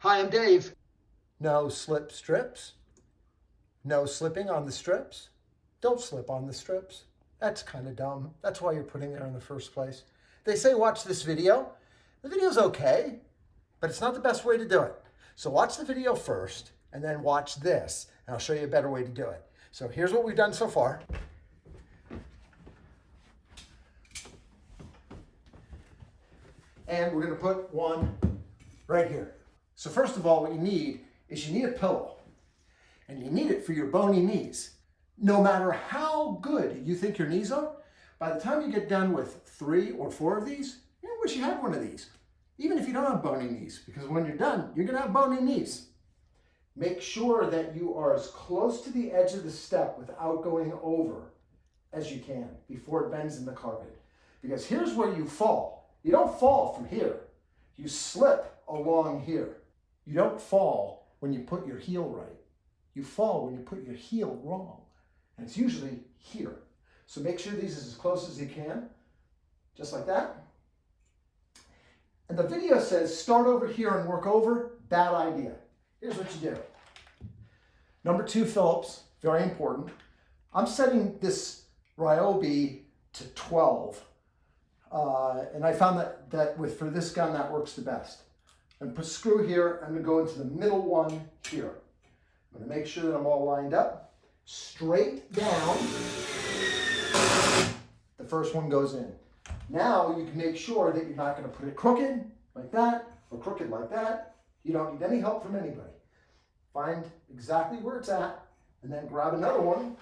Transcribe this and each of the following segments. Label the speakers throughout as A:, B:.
A: Hi, I'm Dave. No slip strips. No slipping on the strips. Don't slip on the strips. That's kind of dumb. That's why you're putting it there in the first place. They say watch this video. The video's okay, but it's not the best way to do it. So watch the video first and then watch this, and I'll show you a better way to do it. So here's what we've done so far. And we're going to put one right here. So first of all, what you need is you need a pillow. And you need it for your bony knees. No matter how good you think your knees are, by the time you get done with 3 or 4 of these, you wish you had one of these. Even if you don't have bony knees, because when you're done, you're going to have bony knees. Make sure that you are as close to the edge of the step without going over as you can before it bends in the carpet. Because here's where you fall. You don't fall from here. You slip along here. You don't fall when you put your heel right. You fall when you put your heel wrong. And it's usually here. So make sure these is as close as you can. Just like that. And the video says start over here and work over. Bad idea. Here's what you do. Number 2 Phillips, very important. I'm setting this Ryobi to 12. And I found that for this gun, that works the best. And put screw here, I'm going to go into the middle one here. I'm going to make sure that I'm all lined up. Straight down. The first one goes in. Now you can make sure that you're not going to put it crooked like that or crooked like that. You don't need any help from anybody. Find exactly where it's at and then grab another one.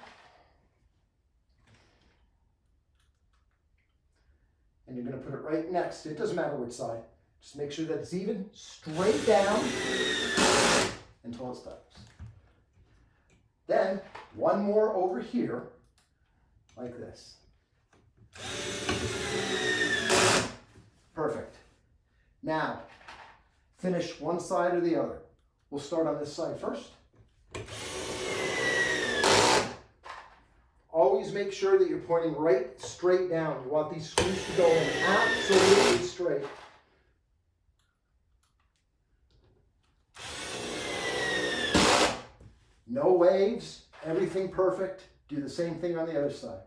A: And you're going to put it right next. It doesn't matter which side. Just make sure that it's even, straight down until it stops. Then one more over here, like this. Perfect. Now, finish one side or the other. We'll start on this side first. Always make sure that you're pointing right straight down. You want these screws to go in absolutely straight. No waves, everything perfect. Do the same thing on the other side.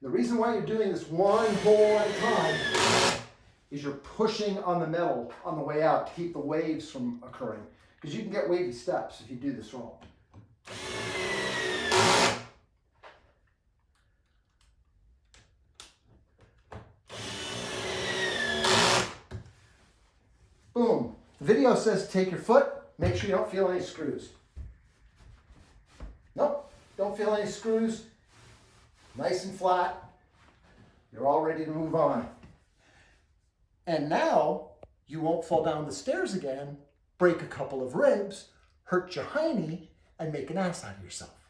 A: The reason why you're doing this one hole at a time is you're pushing on the metal on the way out to keep the waves from occurring. Because you can get wavy steps if you do this wrong. Boom. The video says take your foot, make sure you don't feel any screws. Nope, don't feel any screws. Nice and flat. You're all ready to move on. And now you won't fall down the stairs again, break a couple of ribs, hurt your hiney, and make an ass out of yourself.